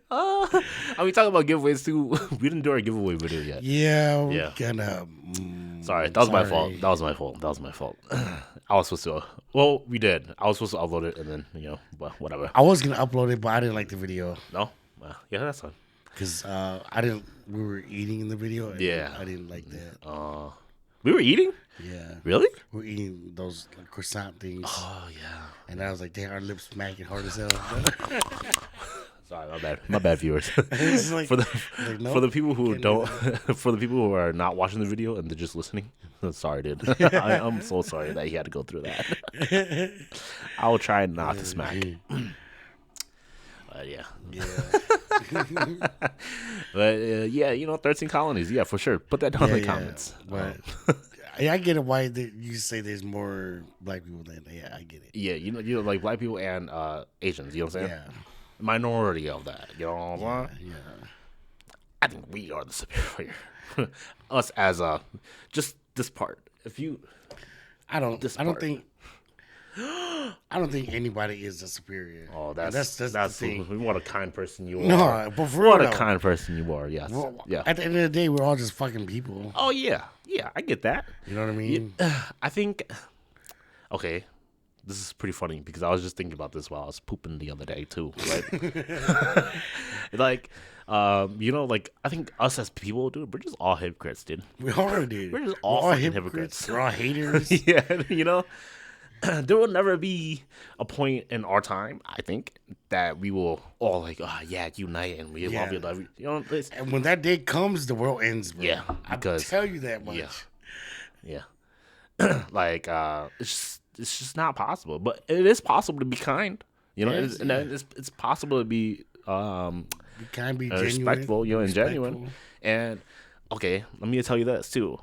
I mean, talking about giveaways too. We didn't do our giveaway video yet. Yeah, we're gonna. Sorry, that was my fault. That was my fault. I was supposed to. Well, we did. I was supposed to upload it, and then well, whatever. I was gonna upload it, but I didn't like the video. No, yeah, that's fine. Because I didn't. We were eating in the video. And yeah, I didn't like that. We were eating. Yeah. Really? We're eating those croissant things. Oh yeah. And I was like, damn, our lips smacking hard as hell. Sorry, my bad, viewers. It's like, for the nope, for the people who can't do don't, for the people who are not watching the video and they're just listening, sorry, dude. I'm so sorry that he had to go through that. I will try not to smack. Yeah. But yeah, 13 colonies. Yeah, for sure. Put that down in the comments. But yeah, I get it. Why you say there's more black people than I get it. Yeah, like black people and Asians. You know what I'm saying? Yeah. Minority of that. You know what I'm saying? Yeah. I think we are the superior. Us as just this part. If you, I don't think anybody is the superior. Oh, that's the thing. What a kind person you are. No, but for what real, a kind person you are. Yes. Well, yeah. At the end of the day, we're all just fucking people. Oh yeah, I get that. You know what I mean? I think. Okay, this is pretty funny because I was just thinking about this while I was pooping the other day too. Right? Like, like I think us as people, dude, we're just all hypocrites, dude. We are, dude. We're just all hypocrites. We're all haters. Yeah, there will never be a point in our time, I think, that we will all like, unite and we love you. And when that day comes, the world ends, bro. Yeah, I tell you that much. Yeah. Like, it's just not possible. But it is possible to be kind. It's possible to be kind, be respectful, and genuine. And okay, let me tell you this too.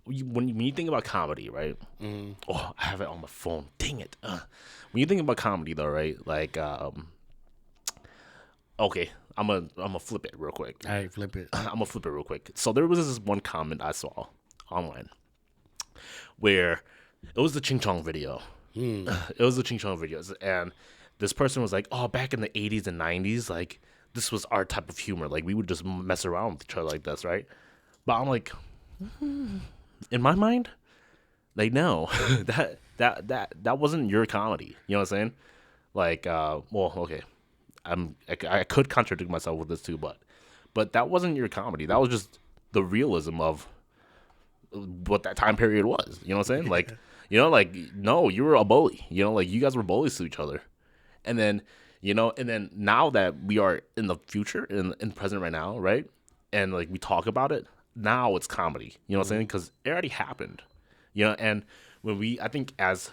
When you think about comedy, right? Oh, I have it on my phone. Dang it! When you think about comedy, though, right? Like, okay, I'm gonna flip it real quick. All right, flip it. I'm gonna flip it real quick. So there was this one comment I saw online where it was the Ching Chong video. It was the Ching Chong videos, and this person was like, "Oh, back in the 80s and 90s, like this was our type of humor. Like we would just mess around with each other like this, right?" But I'm like, in my mind, like no, that wasn't your comedy. You know what I'm saying? Like, okay, I could contradict myself with this too, but that wasn't your comedy. That was just the realism of what that time period was. You know what I'm saying? Like, no, you were a bully. Like you guys were bullies to each other, and then now that we are in the future, in the present right now, right, and like we talk about it. Now it's comedy, you know what I'm saying? Because it already happened, and when I think as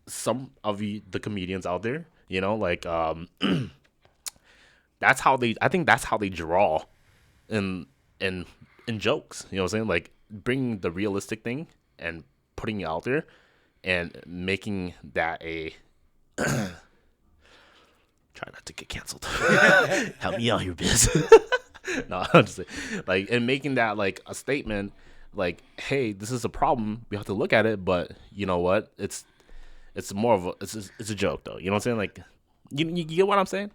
some of the comedians out there, like, that's how they draw in jokes, you know what I'm saying? Like bringing the realistic thing and putting it out there and making that a, try not to get canceled. Help me out here, Biz. No, I'm just like, and making that like a statement, like, hey, this is a problem. We have to look at it, but you know what? It's more of it's a joke, though. You know what I'm saying? Like, you get what I'm saying?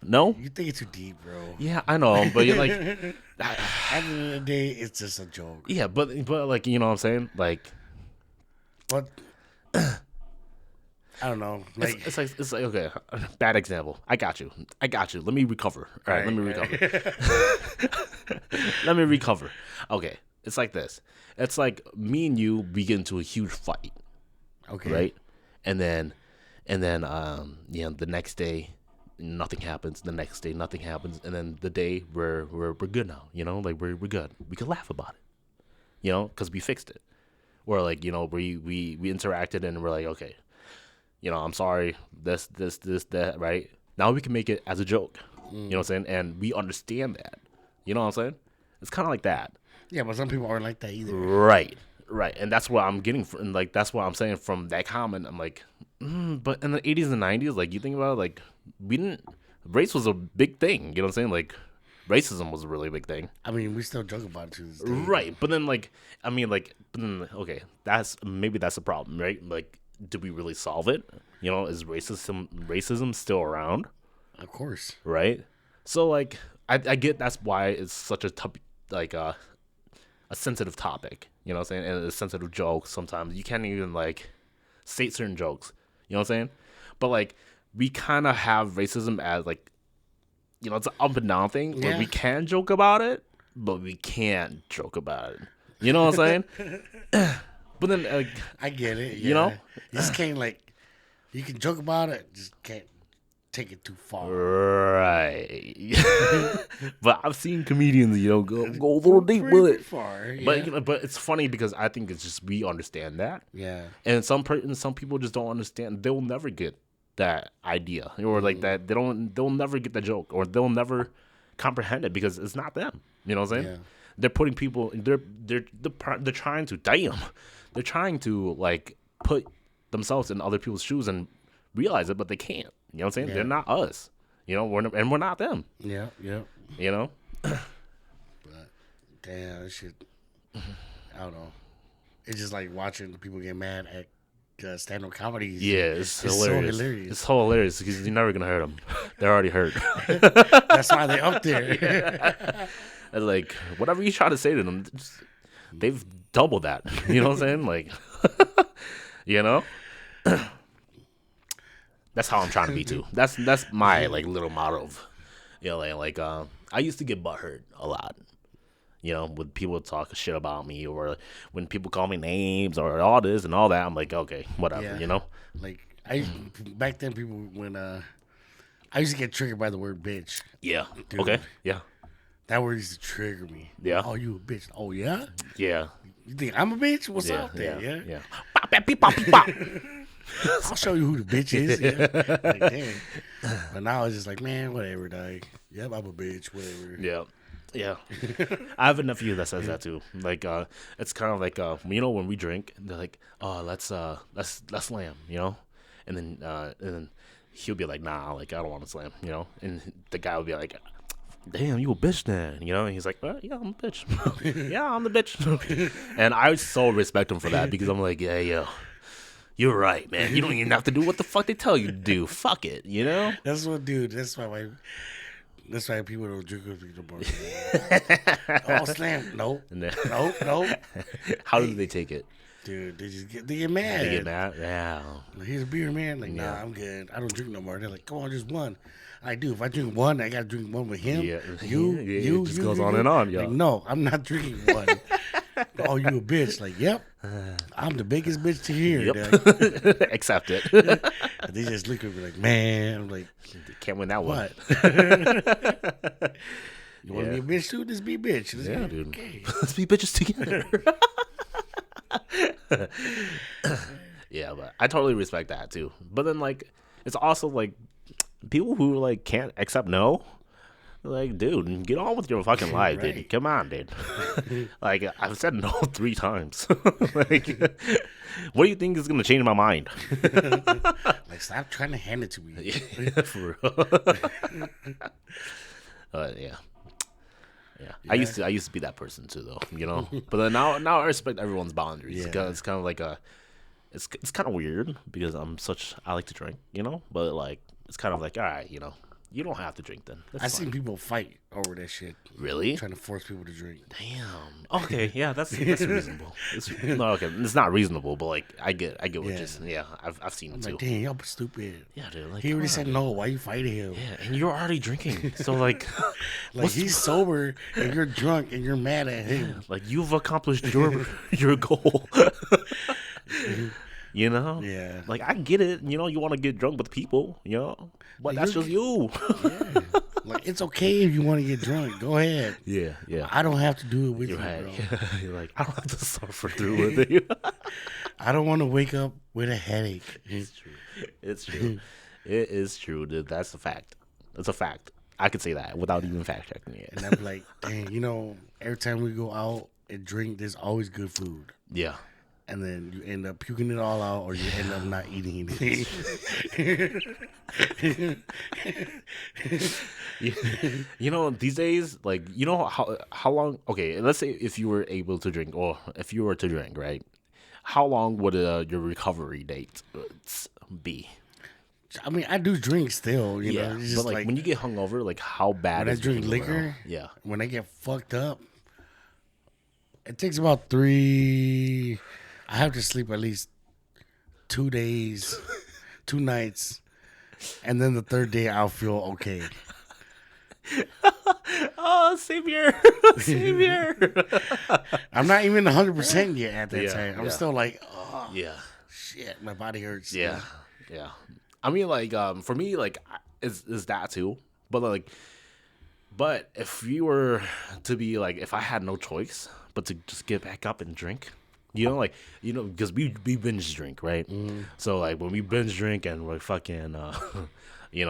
No, you think it's too deep, bro. Yeah, I know, but you're like, at the end of the day, it's just a joke. Yeah, but like, you know what I'm saying? Like, but. I don't know. Like, it's like okay, bad example. I got you. Let me recover. All right, let me recover. Let me recover. Okay, it's like this. It's like me and you, we get into a huge fight. Okay. Right, and then the next day, nothing happens. The next day, nothing happens, and then the day we're good now. Like we're good. We can laugh about it. Because we fixed it. Or like we interacted and we're like, okay. I'm sorry, this, that, right? Now we can make it as a joke. You know what I'm saying? And we understand that. You know what I'm saying? It's kind of like that. Yeah, but some people aren't like that either. Right. And that's what I'm getting from, and like, that's what I'm saying from that comment. I'm like, but in the 80s and 90s, like, you think about it, like, race was a big thing. You know what I'm saying? Like, racism was a really big thing. I mean, we still joke about it to this day. Right. But then, okay, that's the problem, right? Like, did we really solve it? Is racism still around? Of course. Right? So, like, I get that's why it's such a a sensitive topic. You know what I'm saying? And a sensitive joke sometimes. You can't even, like, state certain jokes. You know what I'm saying? But, like, we kind of have racism as, like, it's an up and down thing. Where we can joke about it, but we can't joke about it. You know what I'm saying? But then, I get it. Yeah. You know, you just can't, like, you can joke about it, just can't take it too far. Right. But I've seen comedians, go a little deep with it. Far, yeah. But it's funny because I think it's just we understand that. Yeah. And some people just don't understand. They'll never get that idea or like that. They'll never get the joke or they'll never comprehend it because it's not them. You know what I'm saying? Yeah. They're putting people. They're trying to. Damn. They're trying to like put themselves in other people's shoes and realize it, but they can't. You know what I'm saying? Yeah. They're not us. We're not them. Yeah. Yeah. But Damn, that shit. I don't know. It's just like watching people get mad at stand-up comedies. yeah, it's hilarious. So hilarious. It's hilarious because you're never gonna hurt them. They're already hurt. That's why they're up there. And like whatever you try to say to them, they've doubled that. You know what I'm saying? Like, that's how I'm trying to be too. That's my like little motto of, like I used to get butthurt a lot. When people talk shit about me or when people call me names or all this and all that, I'm like, okay, whatever, Yeah. Like back then, people when I used to get triggered by the word bitch. Yeah. Dude. Okay. Yeah. That word used to trigger me. Yeah. Oh, you a bitch? Oh yeah. Yeah. You think I'm a bitch? What's Yeah. up there? Yeah. Yeah. Bop, bop, beep, bop, beep, bop. I'll show you who the bitch is. Yeah. Like, damn. But now it's just like, man, whatever, dog. Yep, I'm a bitch. Whatever. Yeah. Yeah. I have a nephew that says that too. Like, it's kind of like, when we drink, they're like, oh, let's slam, and then he'll be like, nah, like I don't want to slam, and the guy will be like, damn, you a bitch then, and he's like, yeah, I'm a bitch. Yeah, I'm the bitch. And I so respect him for that because I'm like, yeah, yo, you're right, man. You don't even have to do what the fuck they tell you to do. Fuck it, That's what, dude. That's why people don't drink with me no more. Oh, slam. Nope. Nope. How do they take it? Dude, they get mad. They get mad? Yeah. Like, here's a beer, man. Like, nah, I'm good. I don't drink no more. They're like, come on, just one. I do. If I drink one, I gotta drink one with him. Yeah. You, it just goes on and on, yo. Like, no, I'm not drinking one. Oh, you a bitch? Like, yep. I'm the biggest bitch to hear. Yep. Accept it. They just look at me like, man. I'm like, can't win that one. what? You want to be a bitch too? Just be a bitch. Yeah, dude. Okay. Let's be bitches together. Yeah, but I totally respect that too. But then, like, it's also like people who like can't accept no. Like, dude, get on with your fucking life, Right. dude. Come on, dude. Like, I've said no 3 times. Like, what do you think is gonna change my mind? Like, stop trying to hand it to me. Yeah, for real. Yeah. I used to be that person too, though. But then now I respect everyone's boundaries. Yeah. It's kind of like it's kind of weird because I like to drink, But like, it's kind of like, all right, you don't have to drink then. That's I've fine. seen people fight over that shit. Really? Trying to force people to drink. Damn. Okay. Yeah, that's reasonable. Okay, it's not reasonable, but like I get what Yeah. you're saying. Yeah, I've seen I'm it too. like, damn, y'all stupid. Yeah, dude. Like, He already come said on. no. Why you fighting him? Yeah, and you're already drinking, so like, Like, he's sober and you're drunk and you're mad at him. like you've accomplished your goal. Yeah. Like, I get it. You want to get drunk with people. But that's just you. Yeah. Like, it's okay if you want to get drunk. Go ahead. Yeah. I don't have to do it with You're you, right. bro. You're like, I don't have to suffer through with it. I don't want to wake up with a headache. It's true. It's true. It is true, dude. That's a fact. It's a fact. I could say that without even fact checking it. And I'm like, dang, every time we go out and drink, there's always good food. Yeah. And then you end up puking it all out, or you end up not eating anything. These days, like, how long? Okay, let's say if you were able to drink, or if you were to drink, right? How long would your recovery date be? I mean, I do drink still, you Yeah, know. It's but just like when you get hungover, like how bad when I is your drink hangover? liquor, Yeah. when I get fucked up, it takes about 3. I have to sleep at least 2 days, 2 nights, and then the 3rd day I'll feel okay. Oh, savior, savior. I'm not even 100% yet at that Yeah, time. I'm yeah. still like, oh Yeah. shit, my body hurts. Yeah. I mean, like, for me, like, is that too. But if you were to be like, if I had no choice but to just get back up and drink, because we binge drink, right? So like when we binge drink and we're fucking, we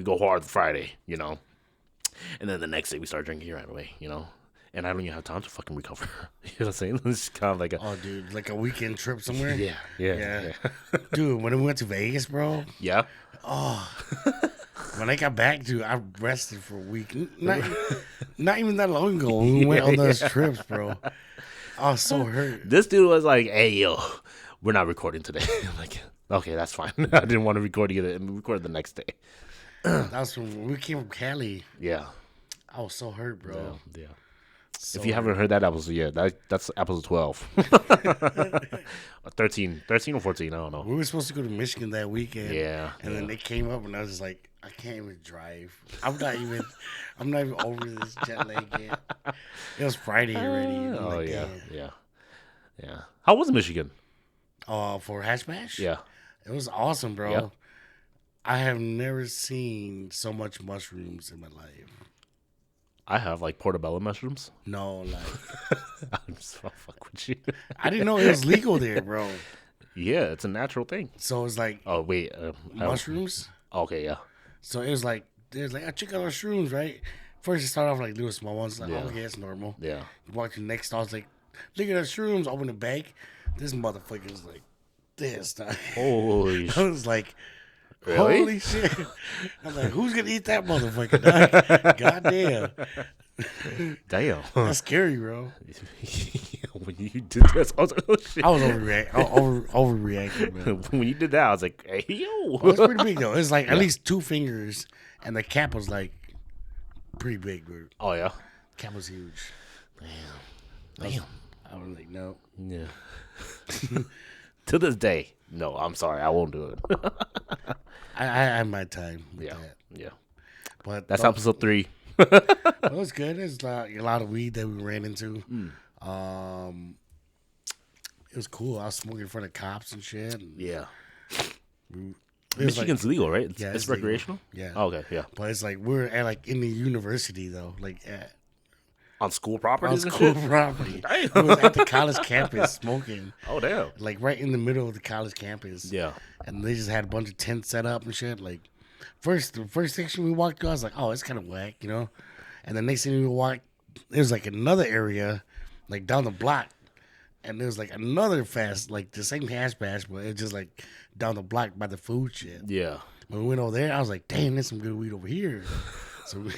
go hard Friday, and then the next day we start drinking right away, and I don't even have time to fucking recover. You know what I'm saying? It's kind of like Oh, dude, like a weekend trip somewhere? Yeah. Dude, when we went to Vegas, bro, Yeah. when I got back, dude, I rested for a week. Not even that long ago when we went on those trips, bro. I was so hurt. This dude was like, "Hey, yo, we're not recording today." I'm like, okay, that's fine. I didn't want to record either, and we recorded the next day. That was when we came from Cali. Yeah. I was so hurt, bro. Yeah. So If you haven't heard that episode, that's episode 12. 13 or 14, I don't know. We were supposed to go to Michigan that weekend. Yeah, And then they came up and I was just like, I can't even drive. I'm not even over this jet lag yet. It was Friday already. And I'm like, damn. Yeah. How was Michigan? For Hash Bash? Yeah. It was awesome, bro. Yeah. I have never seen so much mushrooms in my life. I have like portobello mushrooms. No, like I'm just fuck with you. I didn't know it was legal there, bro. Yeah, it's a natural thing. So it's like Oh wait, mushrooms. Okay, yeah. So it was like there's like I check out our shrooms, right? First you start off like little small ones, like okay, it's normal. Yeah. You walk to the next stall, it's like, look at our shrooms, open the bag. This motherfucker is like this. Holy I was like, Really? holy shit. I was like, who's gonna eat that motherfucker, dog? Goddamn. Damn. That's scary, bro. When you did this, I was like, oh shit. I was overreacting, man. When you did that, I was like, hey, yo. Well, it's pretty big though. It's like at least 2 fingers, and the cap was like pretty big, dude. Oh, yeah? Cap was huge. Damn. I was like, no. Yeah. To this day, no, I'm sorry. I won't do it. I had my time with Yeah. that. Yeah. But That's episode 3. it was good. There's a lot of weed that we ran into. It was cool. I was smoking in front of cops and shit. And Yeah. it was Michigan's legal, right? Yeah, It's it's legal. recreational? Yeah. Oh, okay, yeah. But it's like we're at like in the university though, like at On school on properties and school shit? property. Damn. It was at the college campus smoking, Oh, damn. like right in the middle of the college campus. Yeah. And they just had a bunch of tents set up and shit. Like the first section we walked through, I was like, oh, it's kind of whack, you know. And the next thing we walked, there was like another area, like down the block, and there was like another fast, like the same hash bash, but it's just like down the block by the food shit. Yeah. When we went over there, I was like, damn, there's some good weed over here. So we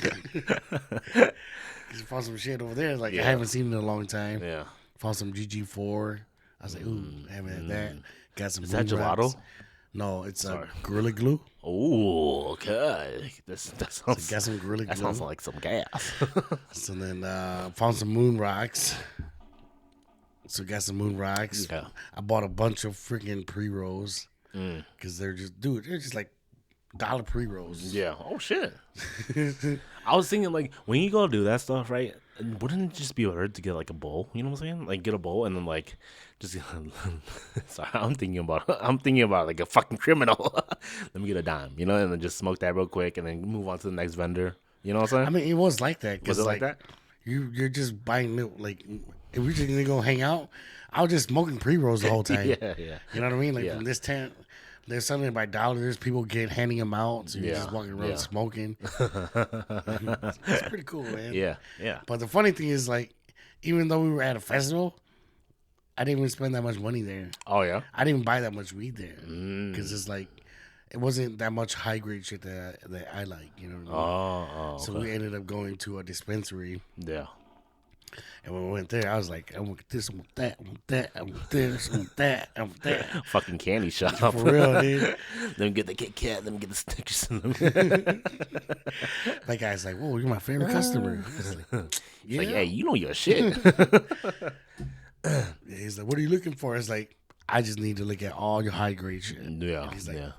just found some shit over there. Like, I haven't seen it in a long time. Yeah. Found some GG4. I was like, ooh, haven't had that. Got some Is that Moon Rocks. gelato? No, it's Gorilla Glue. Oh, okay. That sounds, Got some Gorilla that Glue. sounds like some gas. So then found some Moon Rocks. So got some Moon Rocks. Yeah. I bought a bunch of freaking pre-rolls. Because they're just like dollar pre-rolls. Yeah. Oh, shit. I was thinking, like, when you go do that stuff, right, wouldn't it just be better to get, like, a bowl? You know what I'm saying? Like, get a bowl and then, like, just... Sorry, I'm thinking about, like, a fucking criminal. Let me get a dime, you know, and then just smoke that real quick and then move on to the next vendor. You know what I'm saying? I mean, it was like that. Was it like that? You're just buying milk. Like, if we just gonna go hang out, I was just smoking pre-rolls the whole time. Yeah. You know what I mean? Like, Yeah. from this tent, there's something by dollars. People handing them out. So you're Yeah. just walking around Yeah. smoking. It's pretty cool, man. Yeah. But the funny thing is, like, even though we were at a festival, I didn't even spend that much money there. Oh, yeah? I didn't even buy that much weed there. Because it's like, it wasn't that much high grade shit that I like. You know what I mean? Oh, So okay. we ended up going to a dispensary. Yeah. And when we went there, I was like, I want this, I want that, I want that, I want this, I want that, I want that. Fucking candy shop. For real, dude. Let me get the Kit Kat. Let me get the Snickers. That guy's like, whoa, you're my favorite customer. I was like, yeah. Like, hey, you know your shit. Yeah, he's like, what are you looking for? It's like, I just need to look at all your high grade shit. Yeah, And he's like, yeah.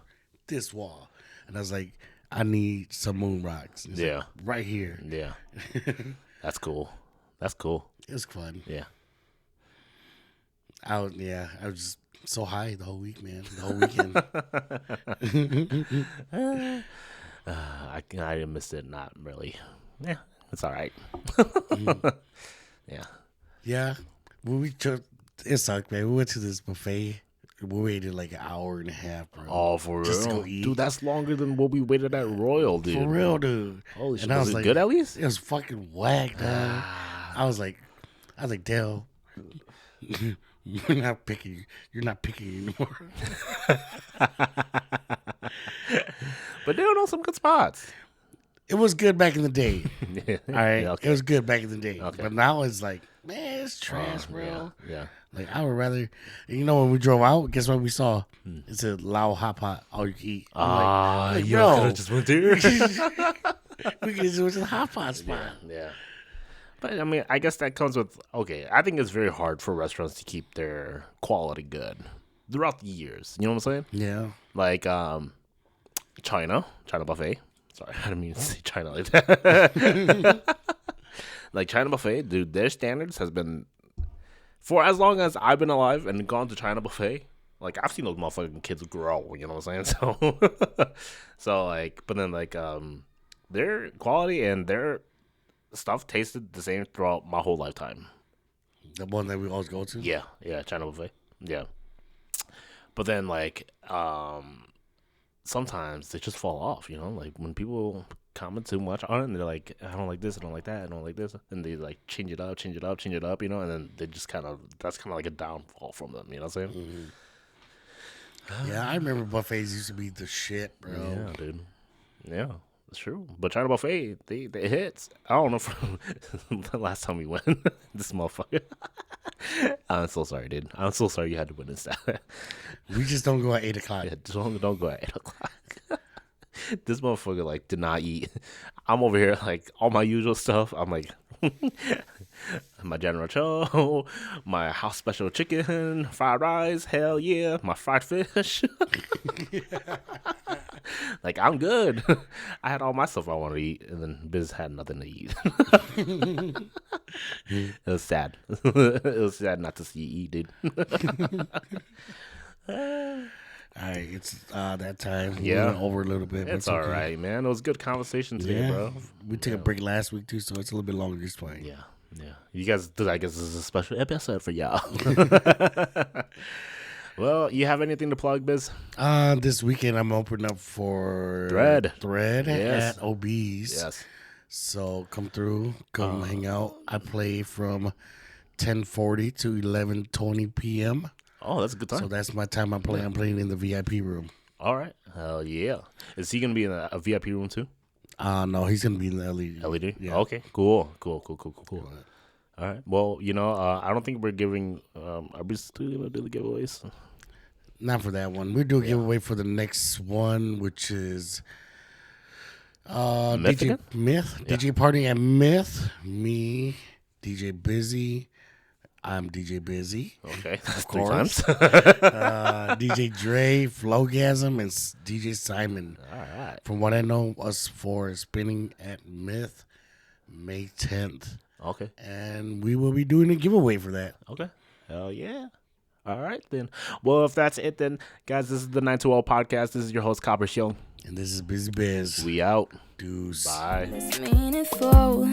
this wall. And I was like, I need some Moon Rocks. He's like, Yeah. right here. Yeah. That's cool. That's cool. It was fun. Yeah. I was just So high the whole week, man. The whole weekend. I missed it. Not really. Yeah, it's all right. Yeah. Yeah. It sucked, man. We went to this buffet. We waited like an hour and a half, bro. Oh, for Just to real, go eat. dude. That's longer than what we waited at Royal, dude. For real, dude. Holy shit! And I Was was it like, good at least? It was fucking whack, dog. I was like, Dale, you're not picking anymore. But they don't know some good spots. It was good back in the day. All right. Yeah, okay. It was good back in the day. Okay. But now it's like, man, it's trash, bro. Yeah. Like, I would rather, when we drove out, guess what we saw? It said Lao Hot Pot, all you can eat. I'm like, you bro, could have just went there. we could just go to the Hot Pot spot. Yeah. But I mean, I guess that comes with I think it's very hard for restaurants to keep their quality good throughout the years. You know what I'm saying? Yeah. Like China Buffet. Sorry, I didn't mean to say China like that. Like China Buffet, dude, their standards has been for as long as I've been alive and gone to China Buffet. Like I've seen those motherfucking kids grow. You know what I'm saying? So like, but then like their quality and their stuff tasted the same throughout my whole lifetime. The one that we always go to? Yeah, China Buffet. Yeah. But then like sometimes they just fall off, like when people comment too much on it and they're like, I don't like this, I don't like that, I don't like this, and they like change it up, and then they just that's kind of like a downfall from them, you know what I'm saying? Mm-hmm. Yeah, I remember buffets used to be the shit, bro. Yeah, dude. Yeah, that's true. But China Buffet, they hits. I don't know from the last time we went. This motherfucker. I'm so sorry, dude. I'm so sorry you had to witness that. We just don't go at 8 o'clock. Yeah, don't go at 8 o'clock. This motherfucker like did not eat. I'm over here like all my usual stuff. I'm like my General Cho, my house special chicken, fried rice, hell yeah, my fried fish. Like I'm good. I had all my stuff I wanted to eat, and then Biz had nothing to eat. It was sad. It was sad not to see you eat, dude. All right, it's that time. Yeah. We went over a little bit. But It's all right, man. It was a good conversation today, bro. We took a break last week too, so it's a little bit longer this time. Yeah. You guys, I guess this is a special episode for y'all. Well, you have anything to plug, Biz? This weekend I'm opening up for Thread at OB's. Yes. So come through, come hang out. I play from 10:40 to 11:20 p.m. Oh, that's a good time. So that's my time. I'm playing in the VIP room. All right. Hell yeah. Is he gonna be in a VIP room too? No, he's gonna be in the LED. LED. Yeah. Okay. Cool. All right. Well, I don't think we're giving. Are we still gonna do the giveaways? Not for that one. We'll do a giveaway for the next one, which is Myth DJ again? Myth. Yeah. DJ Party at Myth. Me, DJ Bizzy. I'm DJ Bizzy. Okay. That's Of 3 course. times. DJ Dre, Flowgasm, and DJ Simon. All right. From what I know, us 4 is spinning at Myth May 10th. Okay. And we will be doing a giveaway for that. Okay. Hell yeah. All right, then. Well, if that's it, then, guys, this is the 920 podcast. This is your host, Xiong. And this is Bizzy Biz. We out. Deuce. Bye. It's meaningful.